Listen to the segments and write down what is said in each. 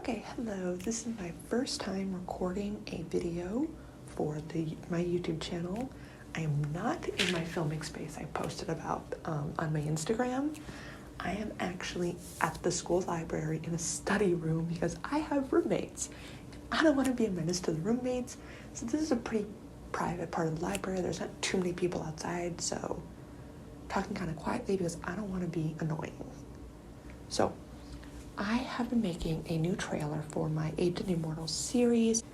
Okay, hello. This is my first time recording a video for my YouTube channel. I am not in my filming space I posted about on my Instagram. I am actually at the school library in a study room because I have roommates. I don't want to be a menace to the roommates, so this is a pretty private part of the library. There's not too many people outside, so talking kind of quietly because I don't want to be annoying. So I have been making a new trailer for my Immortals series.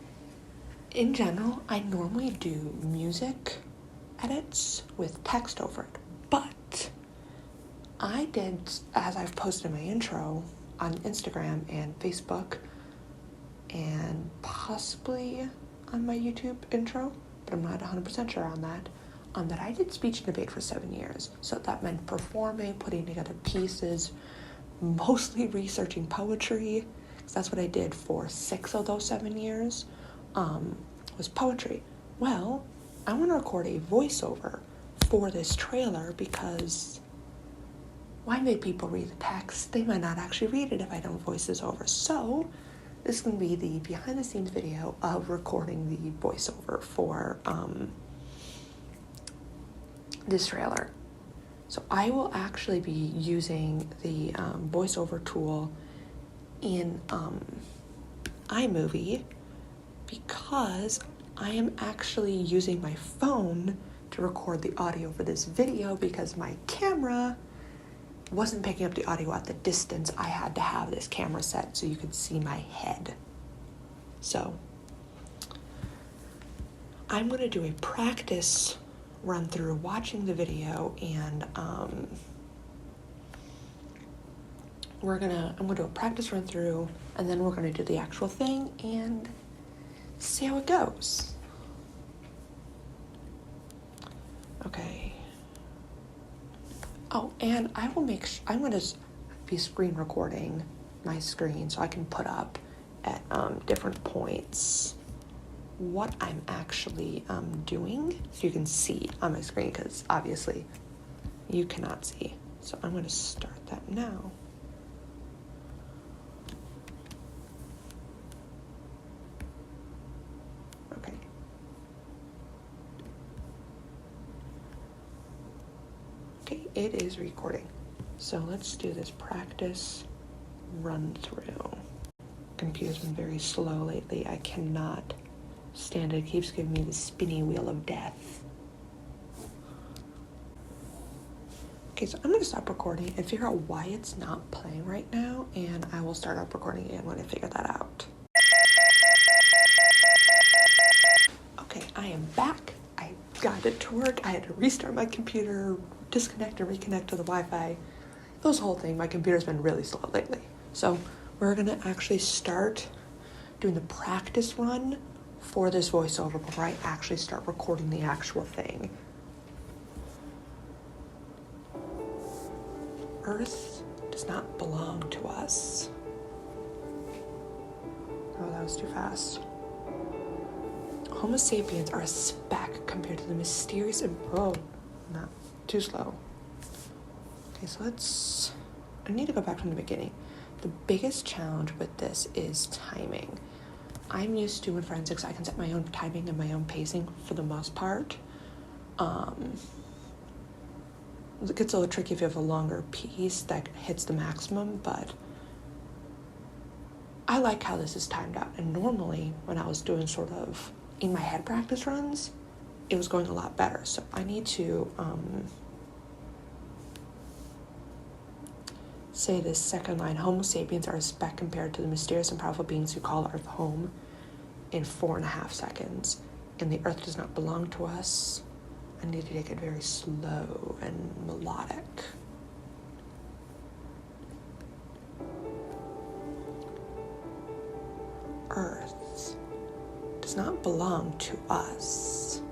In general, I normally do music edits with text over it, but I did, as I've posted in my intro on Instagram and Facebook, and possibly on my YouTube intro, but I'm not 100% sure on that I did speech and debate for 7 years. So that meant performing, putting together pieces, mostly researching poetry, because that's what I did for 6 of those 7 years, was poetry. Well, I want to record a voiceover for this trailer because why make people read the text? They might not actually read it if I don't voice this over. So this is going to be the behind the scenes video of recording the voiceover for this trailer. So I will actually be using the voiceover tool in iMovie because I am actually using my phone to record the audio for this video because my camera wasn't picking up the audio at the distance. I had to have this camera set so you could see my head. So I'm going to do a practice run through watching the video, and I'm gonna do a practice run through, and then we're gonna do the actual thing and see how it goes. Okay. Oh, and I'm gonna be screen recording my screen so I can put up at different points what I'm actually doing, so you can see on my screen, because obviously you cannot see. So I'm going to start that now. Okay. Okay, it is recording. So let's do this practice run through. Computer's been very slow lately. I cannot stand it. It keeps giving me the spinny wheel of death. Okay, so I'm going to stop recording and figure out why it's not playing right now, and I will start up recording again when I figure that out. Okay, I am back. I got it to work. I had to restart my computer, disconnect and reconnect to the Wi-Fi. This whole thing, my computer's been really slow lately. So we're going to actually start doing the practice run for this voiceover before I actually start recording the actual thing. Earth does not belong to us. Oh, that was too fast. Homo sapiens are a speck compared to the mysterious not too slow. Okay, so I need to go back from the beginning. The biggest challenge with this is timing. I'm used to, in forensics, I can set my own timing and my own pacing for the most part. It gets a little tricky if you have a longer piece that hits the maximum, but I like how this is timed out. And normally, when I was doing sort of in my head practice runs, it was going a lot better. So I need to say this second line: Homo sapiens are a speck compared to the mysterious and powerful beings who call Earth home, in 4.5 seconds. And the Earth does not belong to us. I need to take it very slow and melodic. Earth does not belong to us.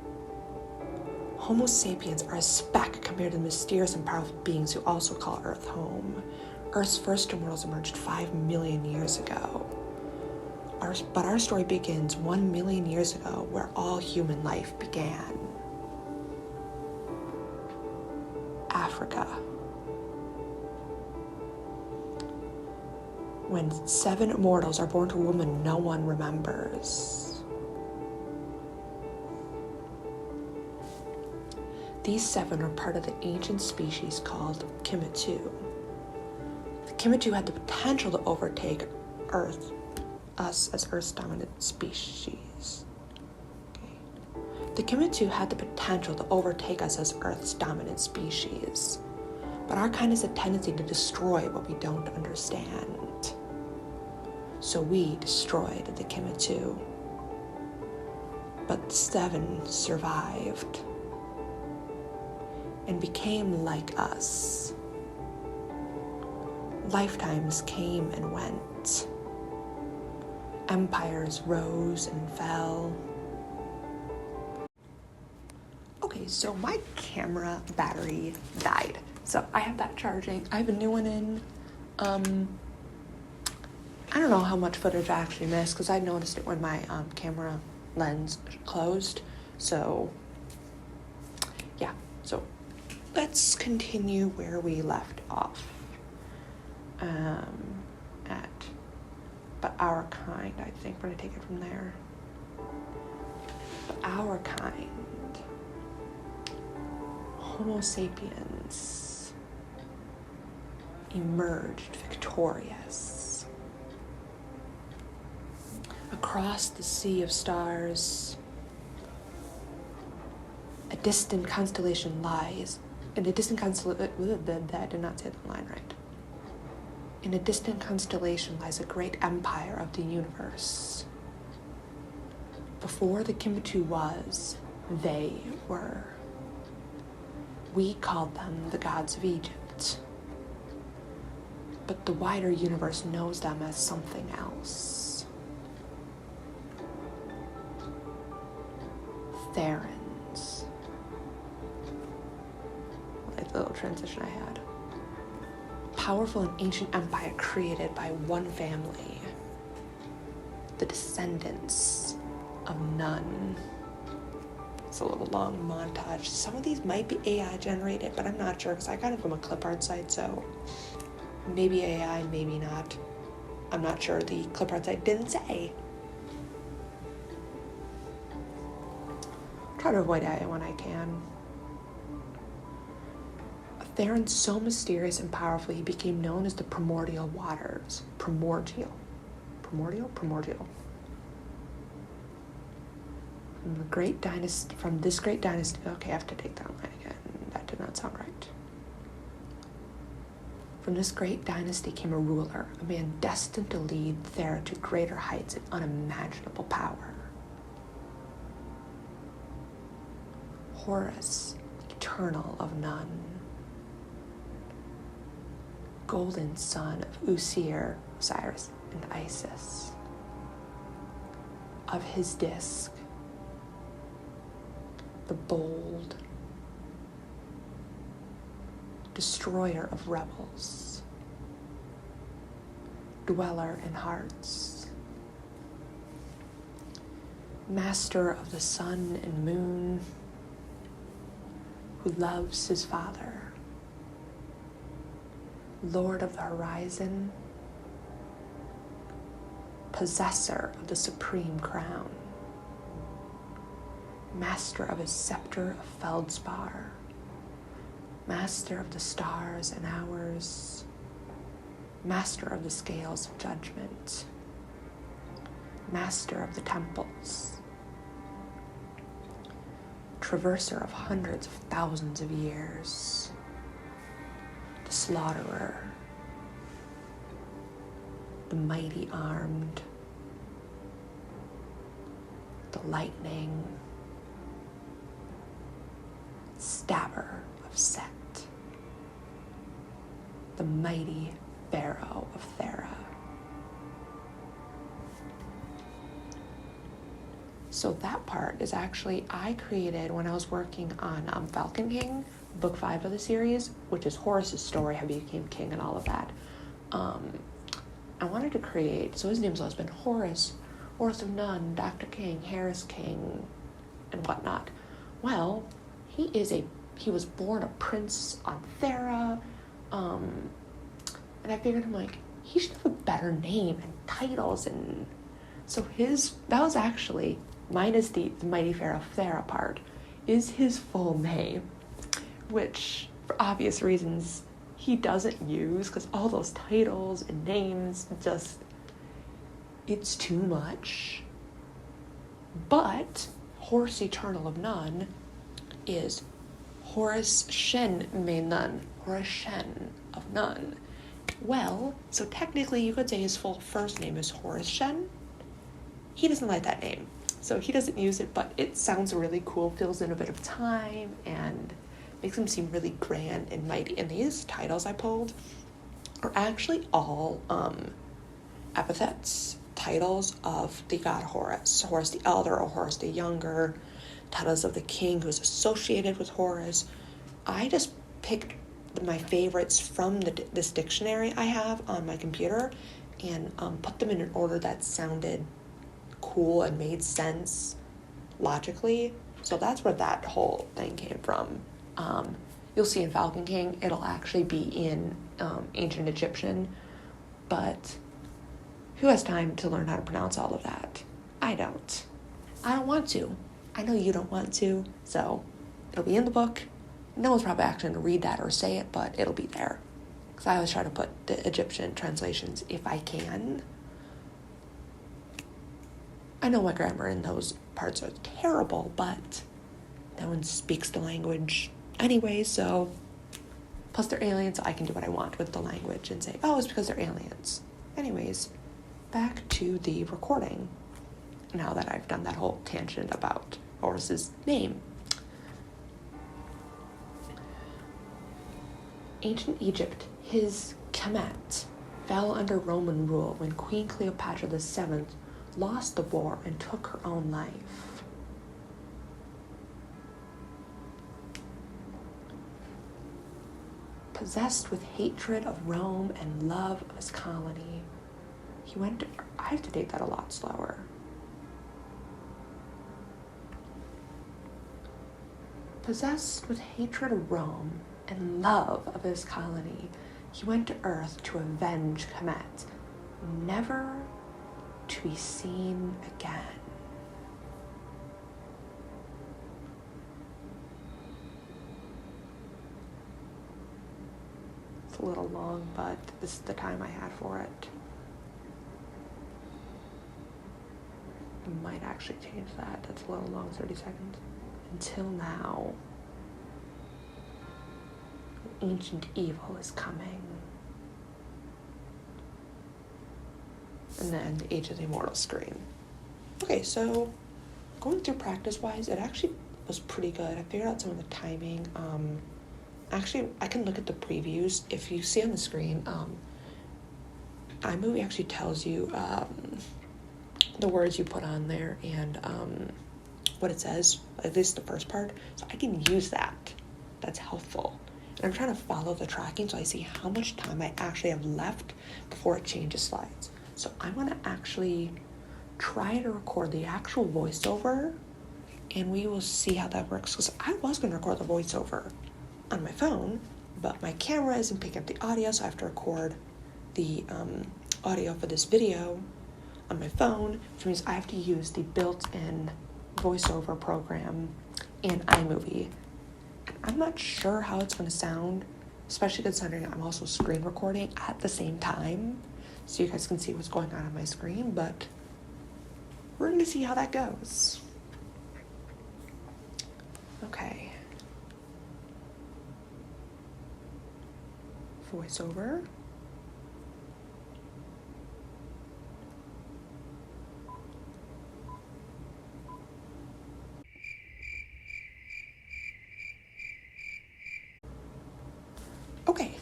Homo sapiens are a speck compared to the mysterious and powerful beings who also call Earth home. Earth's first immortals emerged 5 million years ago. But our story begins 1 million years ago, where all human life began. Africa. when 7 immortals are born to a woman no one remembers. These 7 are part of the ancient species called Kimatu. The Kimatu had the potential to overtake Earth, us as Earth's dominant species. Okay. The Kimatu had the potential to overtake us as Earth's dominant species, but our kind has a tendency to destroy what we don't understand. So we destroyed the Kimatu, but 7 survived and became like us. Lifetimes came and went. Empires rose and fell. Okay, so my camera battery died. So I have that charging. I have a new one in. I don't know how much footage I actually missed because I noticed it when my camera lens closed. So yeah, so let's continue where we left off. At but our kind, I think we're gonna take it from there. But our kind, Homo sapiens, emerged victorious. Across the sea of stars, a distant constellation lies. In a distant constellation, I did not say the line right. In a distant constellation lies a great empire of the universe. Before the Kimatu was, they were. We called them the gods of Egypt. But the wider universe knows them as something else. Therans. Like the little transition I had. Powerful and ancient empire created by one family, the descendants of none. It's a little long montage. Some of these might be AI generated, but I'm not sure because I got it from a clip art site, so maybe AI, maybe not. I'm not sure. The clip art site didn't say. Try to avoid AI when I can. Theron so mysterious and powerful, he became known as the primordial waters. Primordial. From this great dynasty, okay, I have to take that line again. That did not sound right. From this great dynasty came a ruler, a man destined to lead Thera to greater heights and unimaginable power. Horus, eternal of none. Golden son of Usir, Osiris, and Isis. Of his disk, the bold, destroyer of rebels, dweller in hearts, master of the sun and moon, who loves his father, Lord of the horizon, possessor of the supreme crown, master of his scepter of feldspar, master of the stars and hours, master of the scales of judgment, master of the temples, traverser of hundreds of thousands of years, the slaughterer, the mighty armed, the lightning, stabber of Set, the mighty pharaoh of Thera. So that part is actually, I created when I was working on Falcon King, book 5 of the series, which is Horus's story, how he became king and all of that. I wanted to create, so his name's always been Horus, Horus of Nun, Dr. King, Harris King, and whatnot. Well, he was born a prince on Thera, and I figured, I'm like, he should have a better name and titles. And so that was actually, minus the Mighty Farah part, is his full name, which for obvious reasons he doesn't use, because all those titles and names, it's too much. But Horus Eternal of None is Horus Shen Me None, Horus Shen of None. Well, so technically you could say his full first name is Horus Shen. He doesn't like that name, so he doesn't use it, but it sounds really cool, fills in a bit of time, and makes him seem really grand and mighty. And these titles I pulled are actually all epithets, titles of the god Horus, Horus the Elder or Horus the Younger, titles of the king who's associated with Horus. I just picked my favorites from this dictionary I have on my computer and put them in an order that sounded cool and made sense logically. So that's where that whole thing came from. You'll see in Falcon King, it'll actually be in ancient Egyptian, but who has time to learn how to pronounce all of that? I don't want to. I know you don't want to, so it'll be in the book. No one's probably actually going to read that or say it, but it'll be there. Because I always try to put the Egyptian translations if I can. I know my grammar in those parts are terrible, but no one speaks the language anyway, so plus they're aliens, so I can do what I want with the language and say, oh, it's because they're aliens. Anyways, back to the recording, now that I've done that whole tangent about Horus's name. Ancient Egypt, his Kemet, fell under Roman rule when Queen Cleopatra VII lost the war and took her own life. Possessed with hatred of Rome and love of his colony, he went to, I have to date that a lot slower. Possessed with hatred of Rome and love of his colony, he went to Earth to avenge Kemet, never to be seen again. It's a little long, but this is the time I had for it. I might actually change that. That's a little long, 30 seconds. Until now, ancient evil is coming. And then the Age of the Immortals screen. Okay, so going through practice-wise, it actually was pretty good. I figured out some of the timing. Actually, I can look at the previews. If you see on the screen, iMovie actually tells you the words you put on there and what it says, at least the first part. So I can use that. That's helpful. And I'm trying to follow the tracking so I see how much time I actually have left before it changes slides. So I'm going to actually try to record the actual voiceover, and we will see how that works. Because I was going to record the voiceover on my phone, but my camera isn't picking up the audio, so I have to record the audio for this video on my phone, which means I have to use the built-in voiceover program in iMovie. I'm not sure how it's going to sound, especially considering I'm also screen recording at the same time, so you guys can see what's going on my screen, but we're going to see how that goes. Okay. Voiceover. Okay.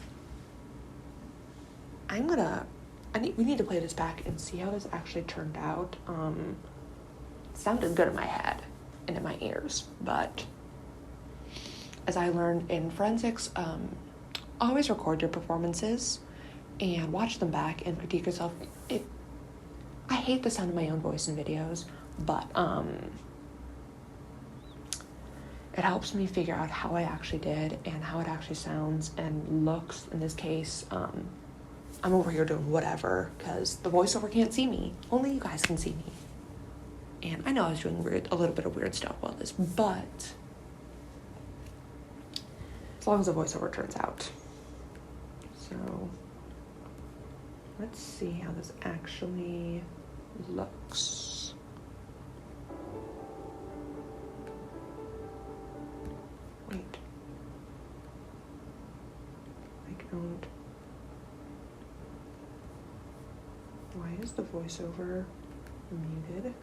We need to play this back and see how this actually turned out. It sounded good in my head and in my ears, but as I learned in forensics, always record your performances and watch them back and critique yourself. I hate the sound of my own voice in videos, but it helps me figure out how I actually did and how it actually sounds and looks in this case. I'm over here doing whatever because the voiceover can't see me. Only you guys can see me. And I know I was doing a little bit of weird stuff while this, but as long as the voiceover turns out. So let's see how this actually looks. Wait. I don't. Why is the voiceover muted?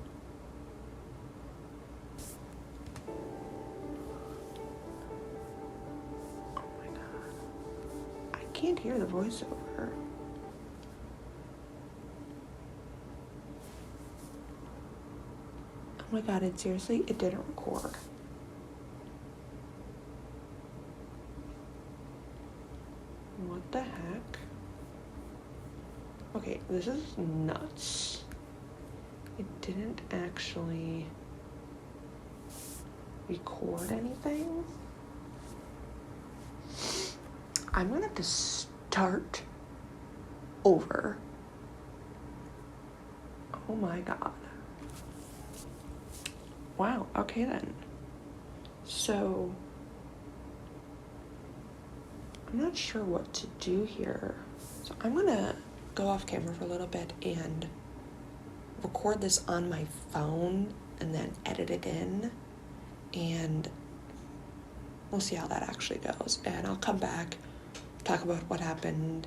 Oh my god. I can't hear the voiceover. Oh my god, it didn't record. What the heck? Okay, this is nuts. It didn't actually record anything. I'm gonna have to start over. Oh my god. Wow, okay then. So, I'm not sure what to do here. So I'm gonna go off camera for a little bit and record this on my phone and then edit it in, and we'll see how that actually goes. And I'll come back, talk about what happened.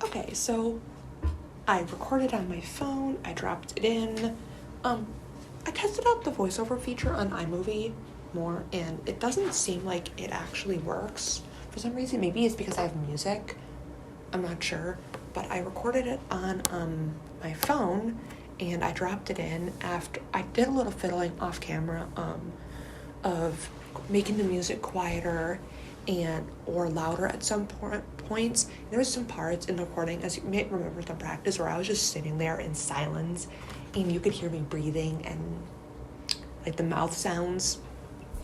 Okay, so I recorded on my phone, I dropped it in. I tested out the voiceover feature on iMovie more, and it doesn't seem like it actually works. For some reason, maybe it's because I have music, I'm not sure, but I recorded it on my phone, and I dropped it in after I did a little fiddling off camera of making the music quieter or louder at some points. There was some parts in the recording, as you may remember from practice, where I was just sitting there in silence, and you could hear me breathing and like the mouth sounds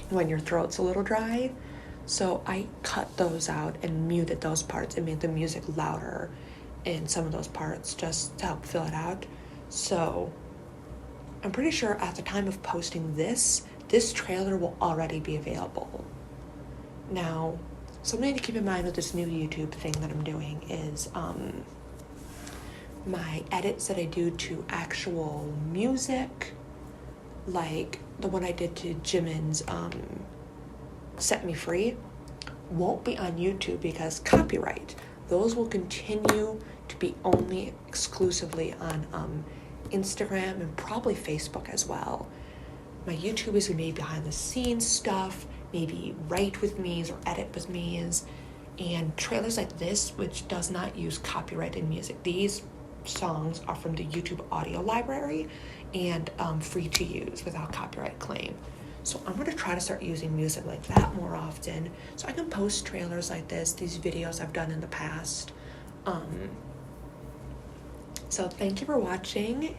when your throat's a little dry. So I cut those out and muted those parts and made the music louder in some of those parts just to help fill it out. So I'm pretty sure at the time of posting this trailer will already be available. Now, something to keep in mind with this new YouTube thing that I'm doing is my edits that I do to actual music, like the one I did to Jimin's Set Me Free, won't be on YouTube because copyright. Those will continue to be only exclusively on Instagram and probably Facebook as well. My YouTube is gonna be behind the scenes stuff, maybe write with me's or edit with me's, and trailers like this, which does not use copyrighted music. These songs are from the YouTube audio library and free to use without copyright claim. So I'm gonna try to start using music like that more often so I can post trailers like this, these videos I've done in the past. So thank you for watching.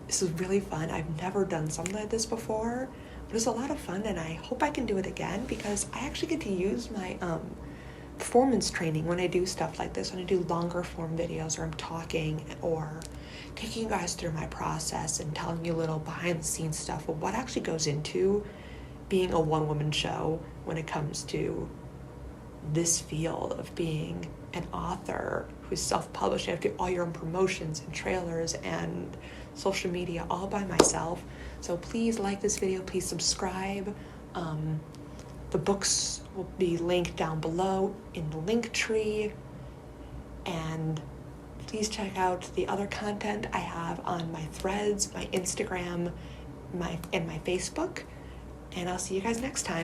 This was really fun. I've never done something like this before, but it was a lot of fun, and I hope I can do it again because I actually get to use my performance training when I do stuff like this, when I do longer form videos or I'm talking or taking you guys through my process and telling you a little behind the scenes stuff of what actually goes into being a one-woman show when it comes to this field of being an author who's self-published. You have to do all your own promotions and trailers and social media all by myself. So please like this video, please subscribe. The books will be linked down below in the link tree, and please check out the other content I have on my threads, my Instagram, and my Facebook, and I'll see you guys next time.